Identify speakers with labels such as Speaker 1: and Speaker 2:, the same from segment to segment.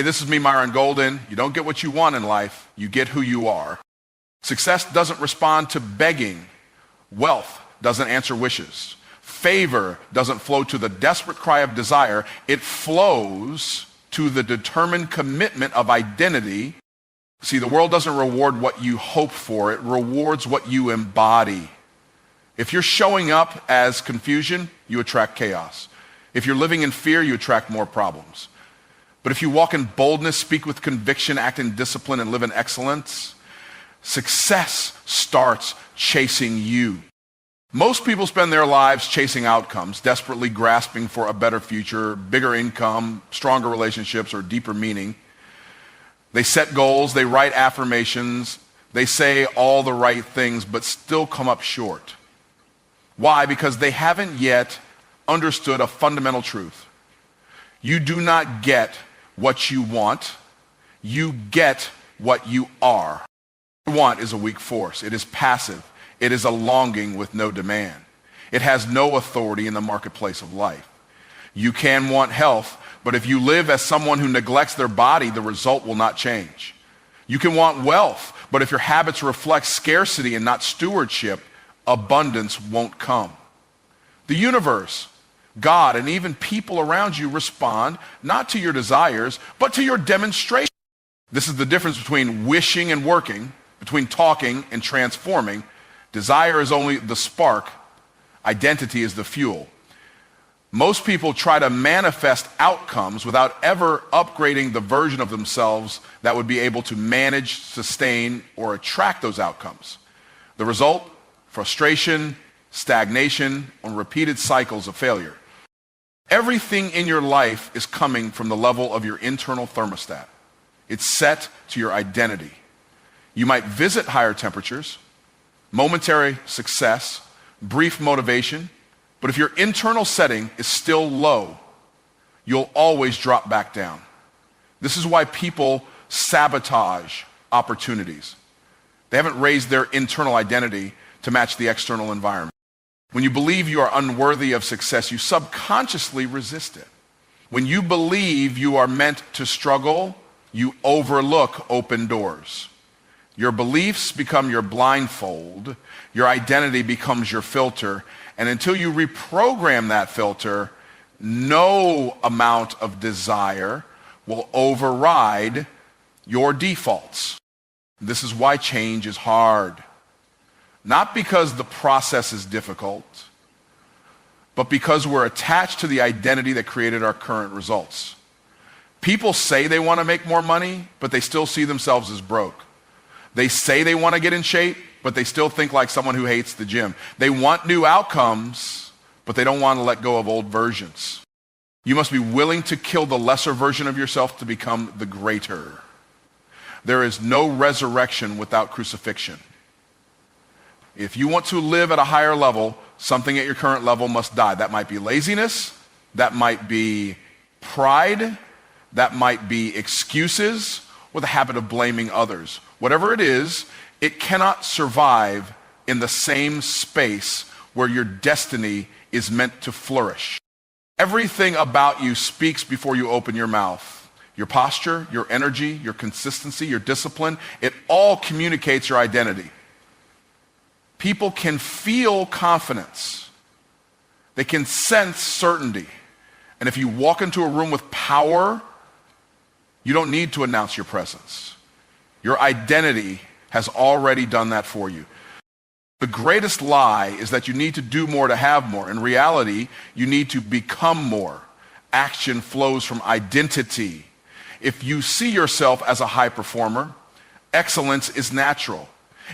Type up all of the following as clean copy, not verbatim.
Speaker 1: This is me, Myron Golden. You don't get what you want in life, you get who you are. Success doesn't respond to begging. Wealth doesn't answer wishes. Favor doesn't flow to the desperate cry of desire. It flows to the determined commitment of identity. See, the world doesn't reward what you hope for. It rewards what you embody. If you're showing up as confusion, you attract chaos. If you're living in fear, you attract more problems. But if you walk in boldness, speak with conviction, act in discipline, and live in excellence, success starts chasing you. Most people spend their lives chasing outcomes, desperately grasping for a better future, bigger income, stronger relationships, or deeper meaning. They set goals, they write affirmations, they say all the right things, but still come up short. Why? Because they haven't yet understood a fundamental truth. You do not get what you want, you get what you are. Want is a weak force. It is passive. It is a longing with no demand. It has no authority in the marketplace of life. You can want health, but if you live as someone who neglects their body, the result will not change. You can want wealth, but if your habits reflect scarcity and not stewardship, abundance won't come. The universe, God, and even people around you respond not to your desires, but to your demonstration. This is the difference between wishing and working, between talking and transforming. Desire is only the spark. Identity is the fuel. Most people try to manifest outcomes without ever upgrading the version of themselves that would be able to manage, sustain, or attract those outcomes. The result? Frustration, stagnation, and repeated cycles of failure. Everything in your life is coming from the level of your internal thermostat. It's set to your identity. You might visit higher temperatures, momentary success, brief motivation, but if your internal setting is still low, you'll always drop back down. This is why people sabotage opportunities. They haven't raised their internal identity to match the external environment. When you believe you are unworthy of success, you subconsciously resist it. When you believe you are meant to struggle, you overlook open doors. Your beliefs become your blindfold, your identity becomes your filter, and until you reprogram that filter, no amount of desire will override your defaults. This is why change is hard. Not because the process is difficult, but because we're attached to the identity that created our current results. People say they want to make more money, but they still see themselves as broke. They say they want to get in shape, but they still think like someone who hates the gym. They want new outcomes, but they don't want to let go of old versions. You must be willing to kill the lesser version of yourself to become the greater. There is no resurrection without crucifixion. If you want to live at a higher level, something at your current level must die. That might be laziness, that might be pride, that might be excuses, or the habit of blaming others. Whatever it is, it cannot survive in the same space where your destiny is meant to flourish. Everything about you speaks before you open your mouth. Your posture, your energy, your consistency, your discipline, it all communicates your identity. People can feel confidence. They can sense certainty. And if you walk into a room with power, you don't need to announce your presence. Your identity has already done that for you. The greatest lie is that you need to do more to have more. In reality, you need to become more. Action flows from identity. If you see yourself as a high performer, excellence is natural.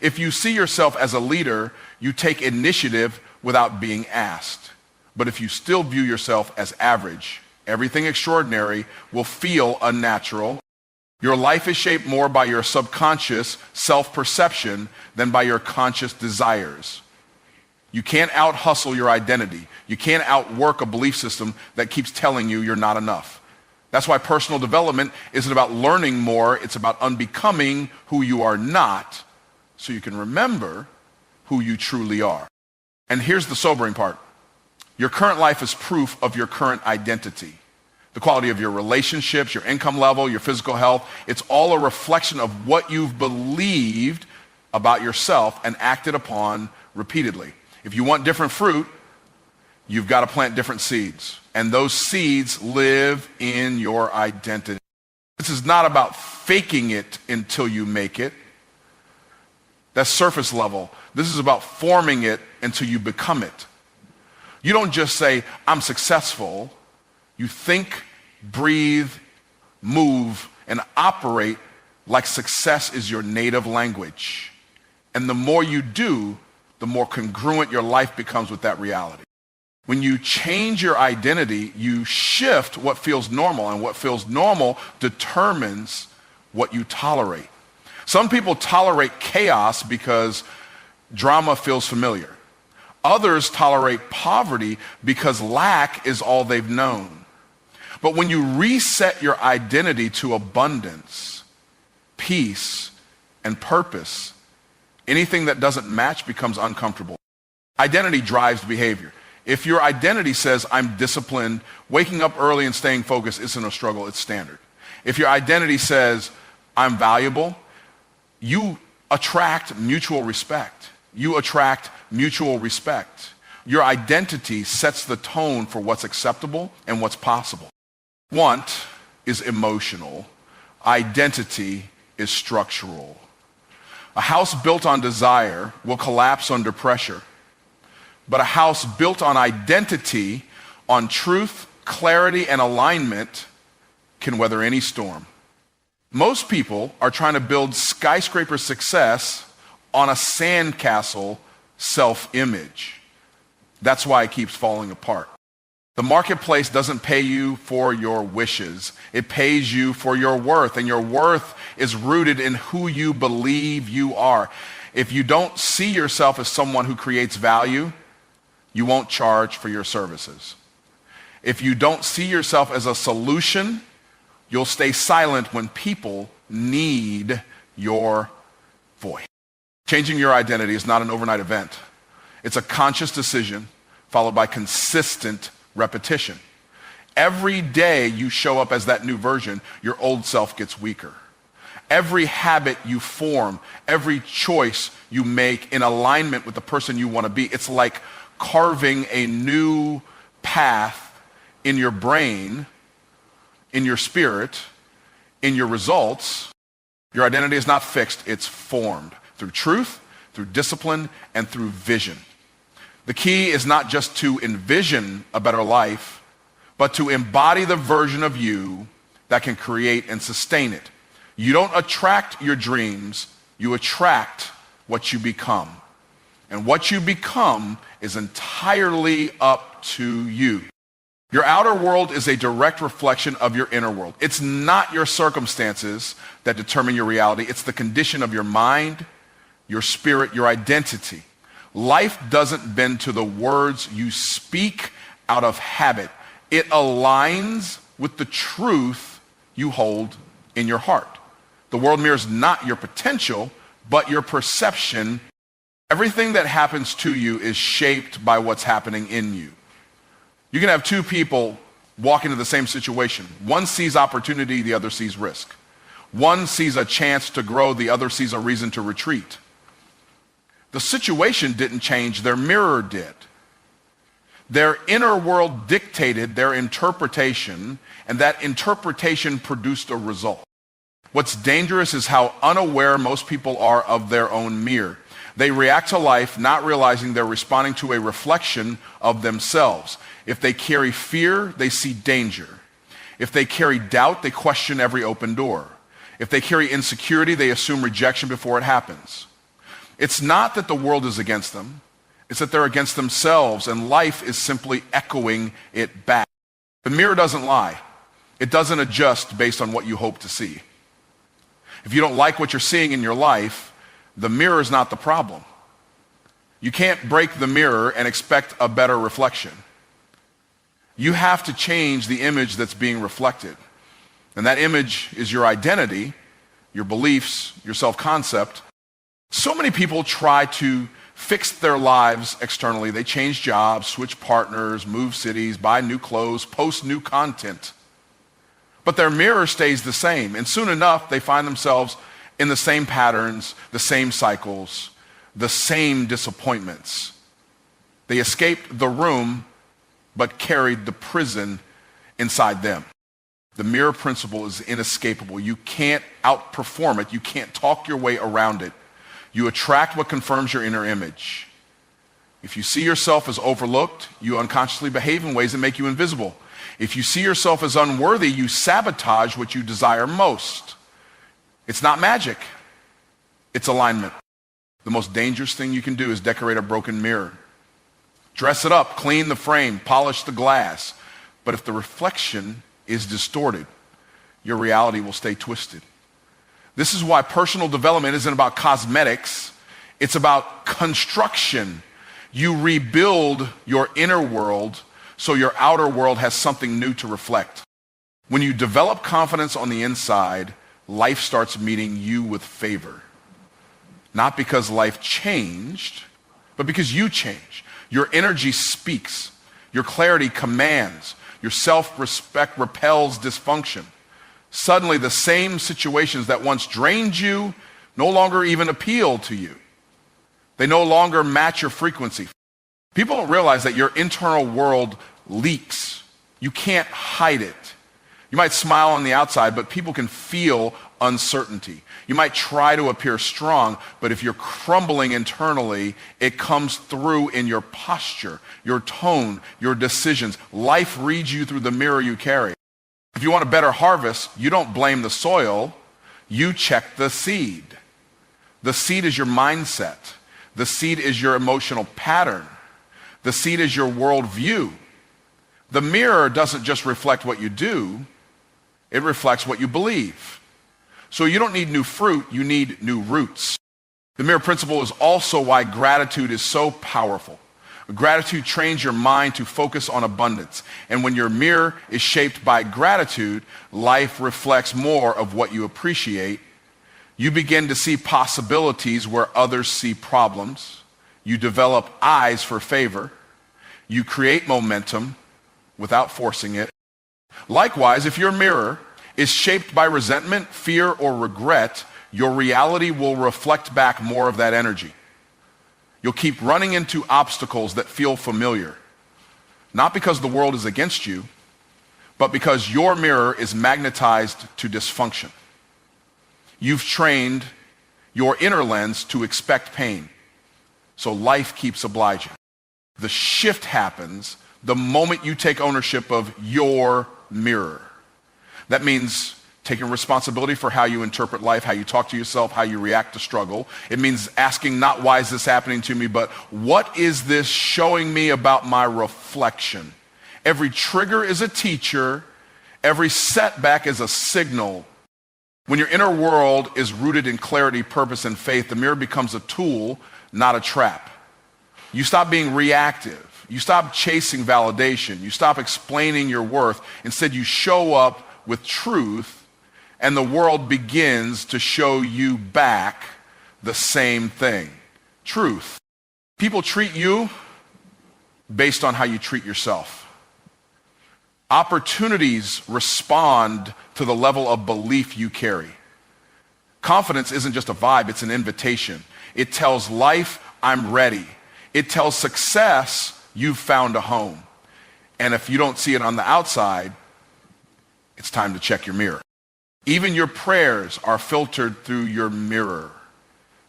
Speaker 1: If you see yourself as a leader, you take initiative without being asked. But if you still view yourself as average, everything extraordinary will feel unnatural. Your life is shaped more by your subconscious self-perception than by your conscious desires. You can't out-hustle your identity. You can't outwork a belief system that keeps telling you you're not enough. That's why personal development isn't about learning more, it's about unbecoming who you are not, so you can remember who you truly are. And here's the sobering part. Your current life is proof of your current identity. the quality of your relationships, your income level, your physical health. It's all a reflection of what you've believed about yourself and acted upon repeatedly. If you want different fruit, you've got to plant different seeds. And those seeds live in your identity. This is not about faking it until you make it. That's surface level. This is about forming it until you become it. You don't just say, I'm successful. You think, breathe, move, and operate like success is your native language. And the more you do, the more congruent your life becomes with that reality. When you change your identity, you shift what feels normal, and what feels normal determines what you tolerate. Some people tolerate chaos because drama feels familiar. Others tolerate poverty because lack is all they've known. But when you reset your identity to abundance, peace, and purpose, anything that doesn't match becomes uncomfortable. Identity drives behavior. If your identity says, I'm disciplined, waking up early and staying focused isn't a struggle, it's standard. If your identity says, I'm valuable, you attract mutual respect. You attract mutual respect. Your identity sets the tone for what's acceptable and what's possible. Want is emotional. Identity is structural. A house built on desire will collapse under pressure. But a house built on identity, on truth, clarity, and alignment can weather any storm. Most people are trying to build skyscraper success on a sandcastle self-image. That's why it keeps falling apart. The marketplace doesn't pay you for your wishes. It pays you for your worth, and your worth is rooted in who you believe you are. If you don't see yourself as someone who creates value, you won't charge for your services. If you don't see yourself as a solution, you'll stay silent when people need your voice. Changing your identity is not an overnight event. It's a conscious decision followed by consistent repetition. Every day you show up as that new version, your old self gets weaker. Every habit you form, every choice you make in alignment with the person you want to be, it's like carving a new path in your brain, in your spirit, in your results. Your identity is not fixed, it's formed through truth, through discipline, and through vision. The key is not just to envision a better life, but to embody the version of you that can create and sustain it. You don't attract your dreams, you attract what you become. And what you become is entirely up to you. Your outer world is a direct reflection of your inner world. It's not your circumstances that determine your reality. It's the condition of your mind, your spirit, your identity. Life doesn't bend to the words you speak out of habit. It aligns with the truth you hold in your heart. The world mirrors not your potential, but your perception. Everything that happens to you is shaped by what's happening in you. You can have two people walk into the same situation. One sees opportunity, the other sees risk. One sees a chance to grow, the other sees a reason to retreat. The situation didn't change, their mirror did. Their inner world dictated their interpretation, and that interpretation produced a result. What's dangerous is how unaware most people are of their own mirror. They react to life not realizing they're responding to a reflection of themselves. If they carry fear, they see danger. If they carry doubt, they question every open door. If they carry insecurity, they assume rejection before it happens. It's not that the world is against them. It's that they're against themselves, and life is simply echoing it back. The mirror doesn't lie. It doesn't adjust based on what you hope to see. If you don't like what you're seeing in your life, the mirror is not the problem. You can't break the mirror and expect a better reflection. You have to change the image that's being reflected. And that image is your identity, your beliefs, your self-concept. So many people try to fix their lives externally. They change jobs, switch partners, move cities, buy new clothes, post new content. But their mirror stays the same. And soon enough, they find themselves in the same patterns, the same cycles, the same disappointments. They escaped the room, but carried the prison inside them. The mirror principle is inescapable. You can't outperform it. You can't talk your way around it. You attract what confirms your inner image. If you see yourself as overlooked, you unconsciously behave in ways that make you invisible. If you see yourself as unworthy, you sabotage what you desire most. It's not magic. It's alignment. The most dangerous thing you can do is decorate a broken mirror. Dress it up, clean the frame, polish the glass. But if the reflection is distorted, your reality will stay twisted. This is why personal development isn't about cosmetics. It's about construction. You rebuild your inner world so your outer world has something new to reflect. When you develop confidence on the inside, life starts meeting you with favor. Not because life changed, but because you change. Your energy speaks. Your clarity commands. Your self-respect repels dysfunction. Suddenly, the same situations that once drained you no longer even appeal to you. They no longer match your frequency. People don't realize that your internal world leaks. You can't hide it. You might smile on the outside, but people can feel uncertainty. You might try to appear strong, but if you're crumbling internally, it comes through in your posture, your tone, your decisions. Life reads you through the mirror you carry. If you want a better harvest, you don't blame the soil, you check the seed. The seed is your mindset. The seed is your emotional pattern. The seed is your worldview. The mirror doesn't just reflect what you do, it reflects what you believe. So you don't need new fruit, you need new roots. The mirror principle is also why gratitude is so powerful. Gratitude trains your mind to focus on abundance. And when your mirror is shaped by gratitude, life reflects more of what you appreciate. You begin to see possibilities where others see problems. You develop eyes for favor. You create momentum without forcing it. Likewise, if your mirror is shaped by resentment, fear, or regret, your reality will reflect back more of that energy. You'll keep running into obstacles that feel familiar, not because the world is against you, but because your mirror is magnetized to dysfunction. You've trained your inner lens to expect pain, so life keeps obliging. The shift happens the moment you take ownership of your mirror. That means taking responsibility for how you interpret life, how you talk to yourself, how you react to struggle. It means asking not why is this happening to me, but what is this showing me about my reflection? Every trigger is a teacher. Every setback is a signal. When your inner world is rooted in clarity, purpose, and faith, the mirror becomes a tool, not a trap. You stop being reactive. You stop chasing validation. You stop explaining your worth. Instead, you show up with truth, and the world begins to show you back the same thing. Truth. People treat you based on how you treat yourself. Opportunities respond to the level of belief you carry. Confidence isn't just a vibe, it's an invitation. It tells life, I'm ready. It tells success, you've found a home. And if you don't see it on the outside, it's time to check your mirror. Even your prayers are filtered through your mirror.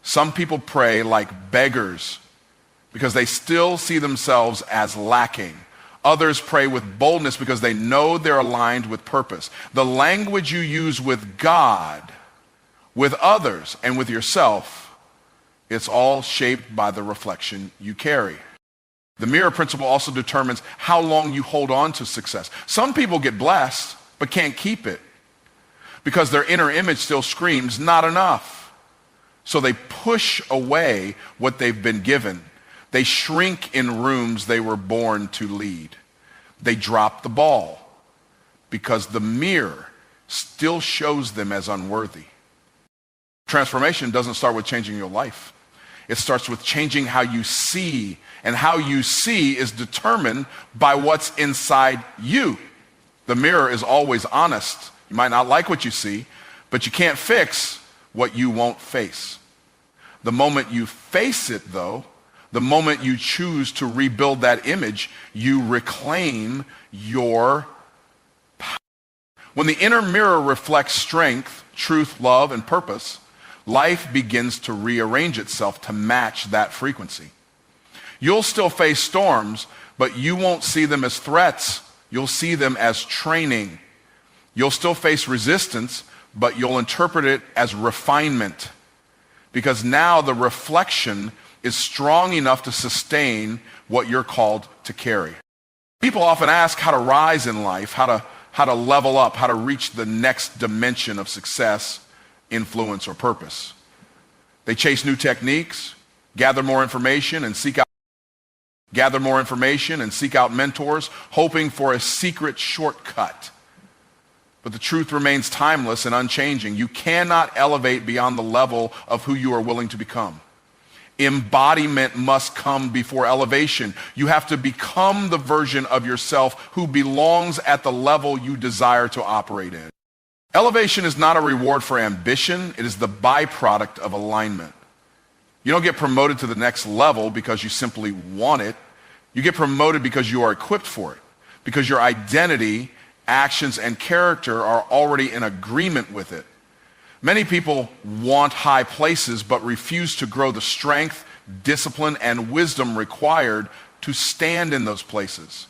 Speaker 1: Some people pray like beggars because they still see themselves as lacking. Others pray with boldness because they know they're aligned with purpose. The language you use with God, with others, and with yourself, it's all shaped by the reflection you carry. The mirror principle also determines how long you hold on to success. Some people get blessed but can't keep it because their inner image still screams, not enough. So they push away what they've been given. They shrink in rooms they were born to lead. They drop the ball because the mirror still shows them as unworthy. Transformation doesn't start with changing your life. It starts with changing how you see, and how you see is determined by what's inside you. The mirror is always honest, You might not like what you see, but you can't fix what you won't face. The moment you face it, though, the moment you choose to rebuild that image, you reclaim your power. When the inner mirror reflects strength, truth, love, and purpose, life begins to rearrange itself to match that frequency. You'll still face storms, but you won't see them as threats. You'll see them as training. You'll still face resistance, but you'll interpret it as refinement, because now the reflection is strong enough to sustain what you're called to carry. People often ask how to rise in life, how to level up, how to reach the next dimension of success, influence, or purpose. They chase new techniques, gather more information, and seek out mentors, hoping for a secret shortcut. But the truth remains timeless and unchanging. You cannot elevate beyond the level of who you are willing to become. Embodiment must come before elevation. You have to become the version of yourself who belongs at the level you desire to operate in. Elevation is not a reward for ambition. It is the byproduct of alignment. You don't get promoted to the next level because you simply want it. You get promoted because you are equipped for it, because your identity, actions, and character are already in agreement with it. Many people want high places but refuse to grow the strength, discipline, and wisdom required to stand in those places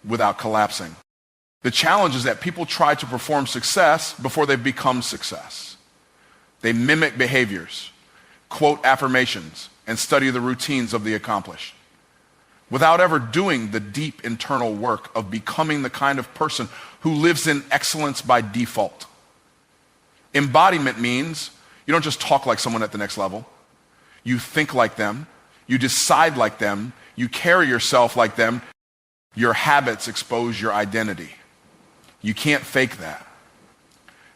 Speaker 1: without collapsing. The challenge is that people try to perform success before they've become success. They mimic behaviors, quote affirmations, and study the routines of the accomplished, without ever doing the deep internal work of becoming the kind of person who lives in excellence by default. Embodiment means you don't just talk like someone at the next level. You think like them. You decide like them. You carry yourself like them. Your habits expose your identity. You can't fake that.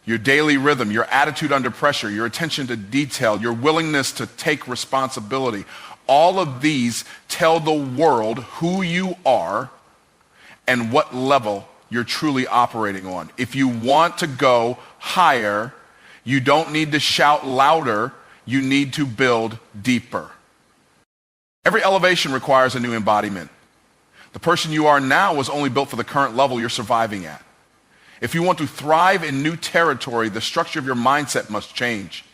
Speaker 1: Your daily rhythm, your attitude under pressure, your attention to detail, your willingness to take responsibility, all of these tell the world who you are and what level you're truly operating on. If you want to go higher, you don't need to shout louder, you need to build deeper. Every elevation requires a new embodiment. The person you are now was only built for the current level you're surviving at. If you want to thrive in new territory, the structure of your mindset must change.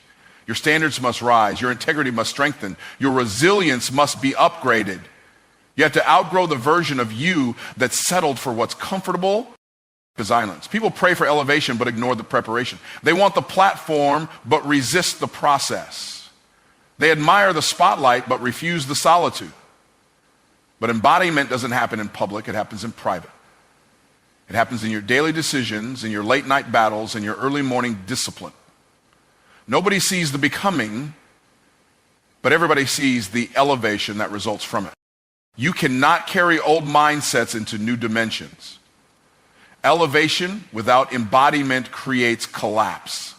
Speaker 1: Your standards must rise. Your integrity must strengthen. Your resilience must be upgraded. You have to outgrow the version of you that's settled for what's comfortable as islands. People pray for elevation but ignore the preparation. They want the platform but resist the process. They admire the spotlight but refuse the solitude. But embodiment doesn't happen in public, it happens in private. It happens in your daily decisions, in your late night battles, in your early morning discipline. Nobody sees the becoming, but everybody sees the elevation that results from it. You cannot carry old mindsets into new dimensions. Elevation without embodiment creates collapse.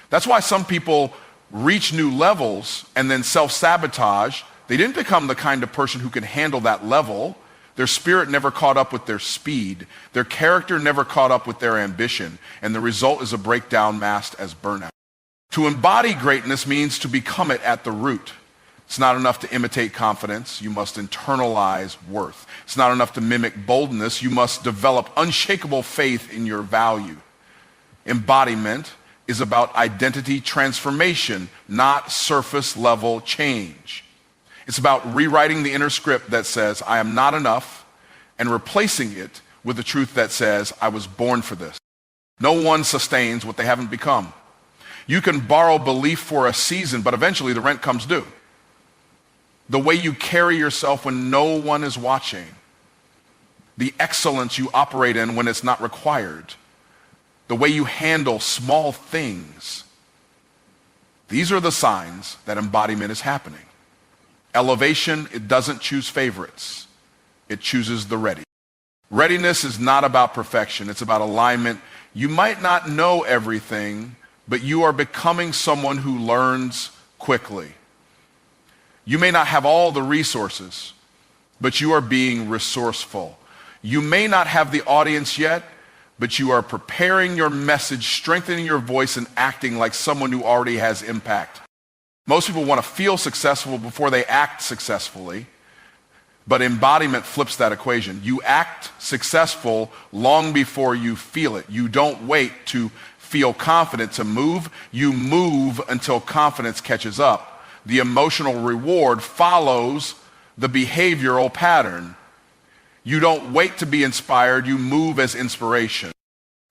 Speaker 1: That's why some people reach new levels and then self-sabotage. They didn't become the kind of person who can handle that level. Their spirit never caught up with their speed. Their character never caught up with their ambition. And the result is a breakdown masked as burnout. To embody greatness means to become it at the root. It's not enough to imitate confidence. You must internalize worth. It's not enough to mimic boldness. You must develop unshakable faith in your value. Embodiment is about identity transformation, not surface level change. It's about rewriting the inner script that says, I am not enough, and replacing it with the truth that says, I was born for this. No one sustains what they haven't become. You can borrow belief for a season, but eventually the rent comes due. The way you carry yourself when no one is watching, the excellence you operate in when it's not required, the way you handle small things, these are the signs that embodiment is happening. Elevation, it doesn't choose favorites. It chooses the ready. Readiness is not about perfection. It's about alignment. You might not know everything, but you are becoming someone who learns quickly. You may not have all the resources, but you are being resourceful. You may not have the audience yet, but you are preparing your message, strengthening your voice, and acting like someone who already has impact. Most people want to feel successful before they act successfully, but embodiment flips that equation. You act successful long before you feel it. You don't wait to feel confident to move. You move until confidence catches up. The emotional reward follows the behavioral pattern. You don't wait to be inspired. You move as inspiration.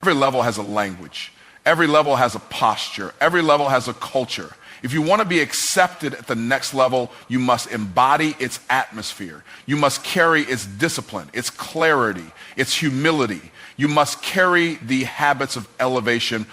Speaker 1: Every level has a language. Every level has a posture. Every level has a culture. If you want to be accepted at the next level, you must embody its atmosphere. You must carry its discipline, its clarity, its humility. You must carry the habits of elevation